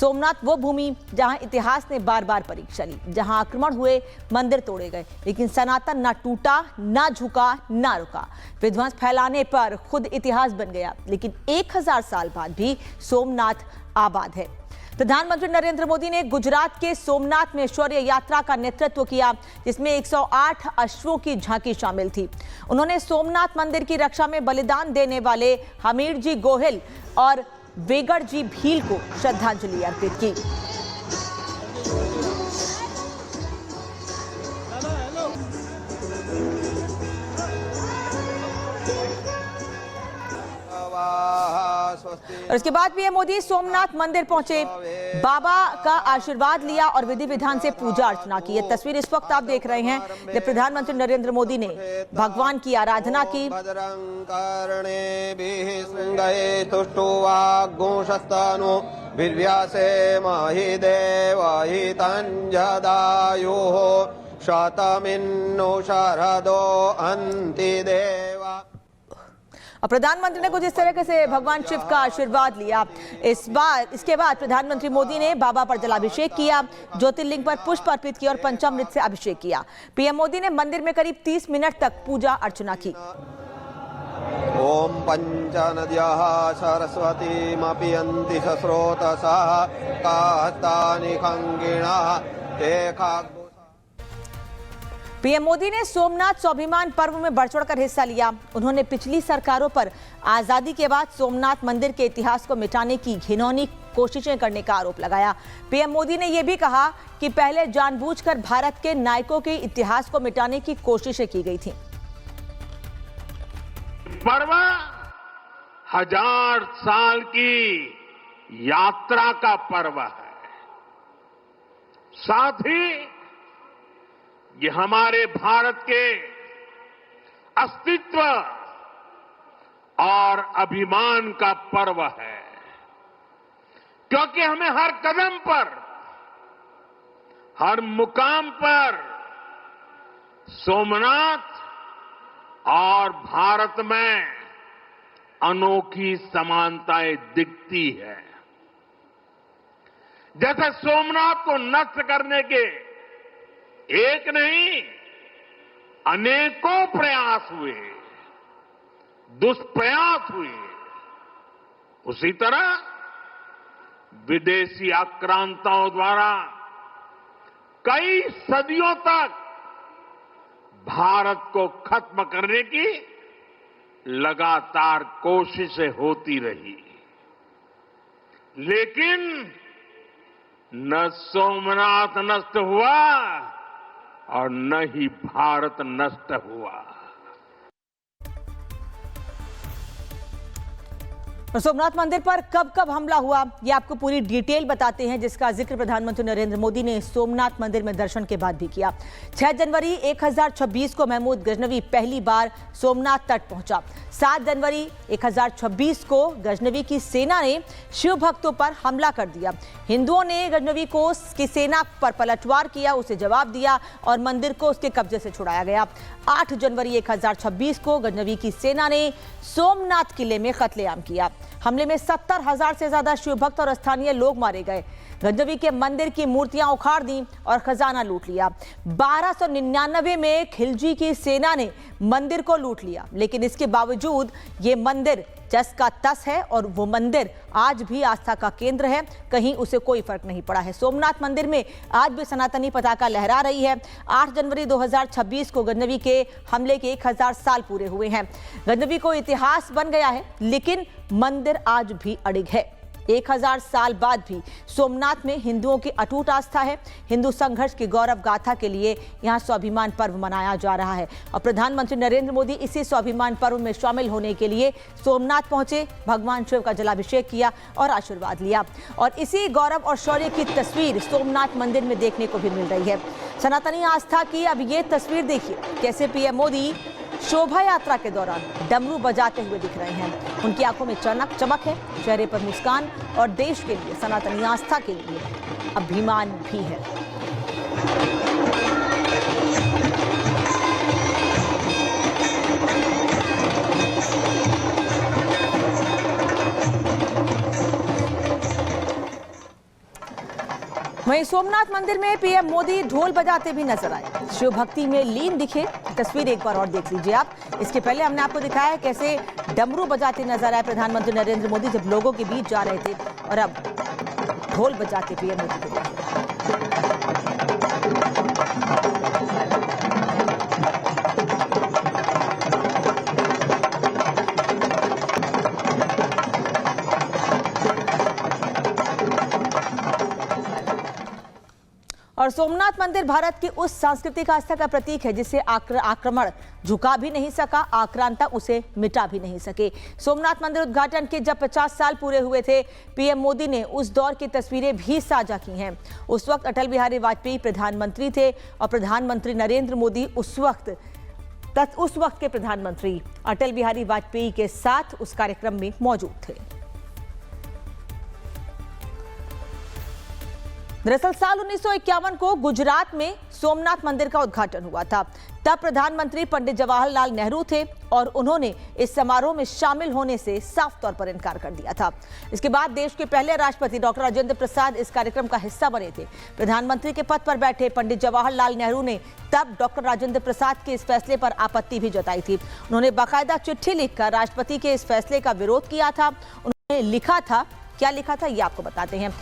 सोमनाथ वो भूमि जहां इतिहास ने बार बार परीक्षा ली, जहां आक्रमण हुए, मंदिर तोड़े गए, लेकिन सनातन ना टूटा, ना झुका, ना रुका। विध्वंस फैलाने पर खुद इतिहास बन गया, लेकिन 1000 साल बाद भी सोमनाथ आबाद है। प्रधानमंत्री नरेंद्र मोदी ने गुजरात के सोमनाथ में शौर्य यात्रा का नेतृत्व किया, जिसमें 108 अश्वों की झांकी शामिल थी। उन्होंने सोमनाथ मंदिर की रक्षा में बलिदान देने वाले हमीर जी गोहिल और वेगड़ जी भील को श्रद्धांजलि अर्पित की। और इसके बाद पीएम मोदी सोमनाथ मंदिर पहुंचे, बाबा का आशीर्वाद लिया और विधि विधान से पूजा अर्चना की। ये तस्वीर इस वक्त आप देख रहे हैं जब प्रधानमंत्री नरेंद्र मोदी ने भगवान की आराधना की। और प्रधानमंत्री ने कुछ इस तरह से भगवान शिव का आशीर्वाद लिया। इसके बाद प्रधानमंत्री मोदी ने बाबा पर जलाभिषेक किया, ज्योतिर्लिंग पर पुष्प अर्पित किया और पंचामृत से अभिषेक किया। पीएम मोदी ने मंदिर में करीब 30 मिनट तक पूजा अर्चना की। ओम पंच नद्यः सरस्वतीमपियन्ति सस्रोतसः कास्तानि खंगिणः तेखा। पीएम मोदी ने सोमनाथ स्वाभिमान पर्व में बढ़ चढ़कर हिस्सा लिया। उन्होंने पिछली सरकारों पर आजादी के बाद सोमनाथ मंदिर के इतिहास को मिटाने की घिनौनी कोशिशें करने का आरोप लगाया। पीएम मोदी ने यह भी कहा कि पहले जानबूझकर भारत के नायकों के इतिहास को मिटाने की कोशिशें की गई थी। पर्व 1000 साल की यात्रा का पर्व है, साथ ही ये हमारे भारत के अस्तित्व और अभिमान का पर्व है, क्योंकि हमें हर कदम पर, हर मुकाम पर सोमनाथ और भारत में अनोखी समानताएं दिखती है। जैसे सोमनाथ को नष्ट करने के एक नहीं अनेकों प्रयास हुए, दुष्प्रयास हुए, उसी तरह विदेशी आक्रांताओं द्वारा कई सदियों तक भारत को खत्म करने की लगातार कोशिशें होती रही, लेकिन न सोमनाथ नष्ट हुआ और न ही भारत नष्ट हुआ। सोमनाथ मंदिर पर कब कब हमला हुआ, ये आपको पूरी डिटेल बताते हैं, जिसका जिक्र प्रधानमंत्री नरेंद्र मोदी ने सोमनाथ मंदिर में दर्शन के बाद भी किया। 6 जनवरी 1026 को महमूद गजनवी पहली बार सोमनाथ तट पहुंचा। 7 जनवरी 1026 को गजनवी की सेना ने शिव भक्तों पर हमला कर दिया। हिंदुओं ने गजनवी की सेना पर पलटवार किया, उसे जवाब दिया और मंदिर को उसके कब्जे से छुड़ाया गया। 8 जनवरी 1026 को गजनवी की सेना ने सोमनाथ किले में कत्लेआम किया। हमले में 70,000 से ज्यादा शिव भक्त और स्थानीय लोग मारे गए। गजनवी के मंदिर की मूर्तियां उखाड़ दी और खजाना लूट लिया। 1299 में खिलजी की सेना ने मंदिर को लूट लिया, लेकिन इसके बावजूद ये मंदिर जस का तस है और वो मंदिर आज भी आस्था का केंद्र है, कहीं उसे कोई फर्क नहीं पड़ा है। सोमनाथ मंदिर में आज भी सनातनी पताका लहरा रही है। 8 जनवरी 2026 को गजनवी के हमले के 1000 साल पूरे हुए हैं। गजनवी को इतिहास बन गया है, लेकिन मंदिर आज भी अडिग है। 1000 साल बाद भी सोमनाथ में हिंदुओं की अटूट आस्था है। हिंदू संघर्ष की गौरव गाथा के लिए यहां स्वाभिमान पर्व मनाया जा रहा है और प्रधानमंत्री नरेंद्र मोदी इसी स्वाभिमान पर्व में शामिल होने के लिए सोमनाथ पहुंचे, भगवान शिव का जलाभिषेक किया और आशीर्वाद लिया। और इसी गौरव और शौर्य की तस्वीर सोमनाथ मंदिर में देखने को भी मिल रही है। सनातनी आस्था की अब ये तस्वीर देखिए, कैसे पीएम मोदी शोभा यात्रा के दौरान डमरू बजाते हुए दिख रहे हैं। उनकी आंखों में चमक है, चेहरे पर मुस्कान और देश के लिए, सनातनी आस्था के लिए अभिमान भी है। वहीं सोमनाथ मंदिर में पीएम मोदी ढोल बजाते भी नजर आए, शिव भक्ति में लीन दिखे। तस्वीर एक बार और देख लीजिए आप। इसके पहले हमने आपको दिखाया कैसे डमरू बजाते नजर आए प्रधानमंत्री नरेंद्र मोदी जब लोगों के बीच जा रहे थे, और अब ढोल बजाते पीएम मोदी को देखिए। और सोमनाथ मंदिर भारत की उस सांस्कृतिक आस्था का प्रतीक है जिसे आक्रमण झुका भी नहीं सका, आक्रांता उसे मिटा भी नहीं सके। सोमनाथ मंदिर उद्घाटन के जब 50 साल पूरे हुए थे, पीएम मोदी ने उस दौर की तस्वीरें भी साझा की हैं। उस वक्त अटल बिहारी वाजपेयी प्रधानमंत्री थे और प्रधानमंत्री नरेंद्र मोदी उस वक्त के प्रधानमंत्री अटल बिहारी वाजपेयी के साथ उस कार्यक्रम में मौजूद थे। दरअसल साल 1951 को गुजरात में सोमनाथ मंदिर का उद्घाटन हुआ था। तब प्रधानमंत्री पंडित जवाहरलाल नेहरू थे और उन्होंने इस समारोह में शामिल होने से साफ तौर पर इनकार कर दिया था। इसके बाद देश के पहले राष्ट्रपति डॉक्टर राजेंद्र प्रसाद इस कार्यक्रम का हिस्सा बने थे। प्रधानमंत्री के पद पर बैठे पंडित जवाहरलाल नेहरू ने तब डॉक्टर राजेंद्र प्रसाद के इस फैसले पर आपत्ति भी जताई थी। उन्होंने बाकायदा चिट्ठी लिखकर राष्ट्रपति के इस फैसले का विरोध किया था। उन्होंने लिखा था, क्या लिखा था ये आपको बताते हैं।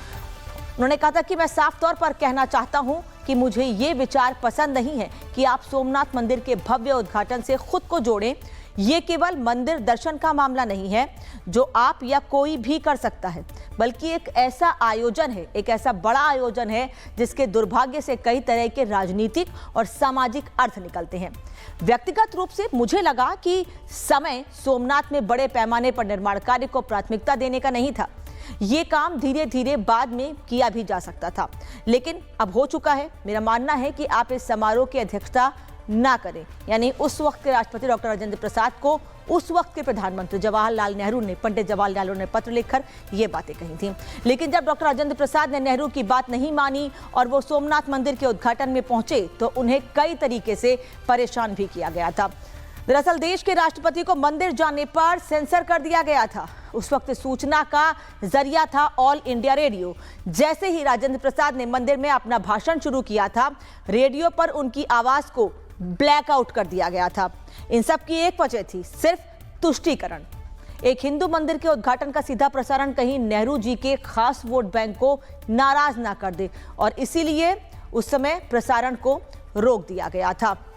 उन्होंने कहा था कि मैं साफ तौर पर कहना चाहता हूं कि मुझे ये विचार पसंद नहीं है कि आप सोमनाथ मंदिर के भव्य उद्घाटन से खुद को जोड़ें। ये केवल मंदिर दर्शन का मामला नहीं है जो आप या कोई भी कर सकता है, बल्कि एक ऐसा आयोजन है, एक ऐसा बड़ा आयोजन है जिसके दुर्भाग्य से कई तरह के राजनीतिक और सामाजिक अर्थ निकलते हैं। व्यक्तिगत रूप से मुझे लगा कि समय सोमनाथ में बड़े पैमाने पर निर्माण कार्य को प्राथमिकता देने का नहीं था। ये काम धीरे धीरे बाद में किया भी जा सकता था, लेकिन अब हो चुका है। मेरा मानना है कि आप इस समारोह की अध्यक्षता ना करें। यानी उस वक्त के राष्ट्रपति डॉक्टर राजेंद्र प्रसाद को उस वक्त के प्रधानमंत्री जवाहरलाल नेहरू ने, पंडित जवाहरलाल नेहरू ने पत्र लिखकर ये बातें कही थी। लेकिन जब डॉक्टर राजेंद्र प्रसाद ने नेहरू की बात नहीं मानी और वो सोमनाथ मंदिर के उद्घाटन में पहुंचे तो उन्हें कई तरीके से परेशान भी किया गया था। दरअसल देश के राष्ट्रपति को मंदिर जाने पर सेंसर कर दिया गया था। उस वक्त सूचना का जरिया था ऑल इंडिया रेडियो। जैसे ही राजेंद्र प्रसाद ने मंदिर में अपना भाषण शुरू किया था, रेडियो पर उनकी आवाज को ब्लैकआउट कर दिया गया था। इन सब की एक वजह थी, सिर्फ तुष्टीकरण। एक हिंदू मंदिर के उद्घाटन का सीधा प्रसारण कहीं नेहरू जी के खास वोट बैंक को नाराज ना कर दे, और इसीलिए उस समय प्रसारण को रोक दिया गया था।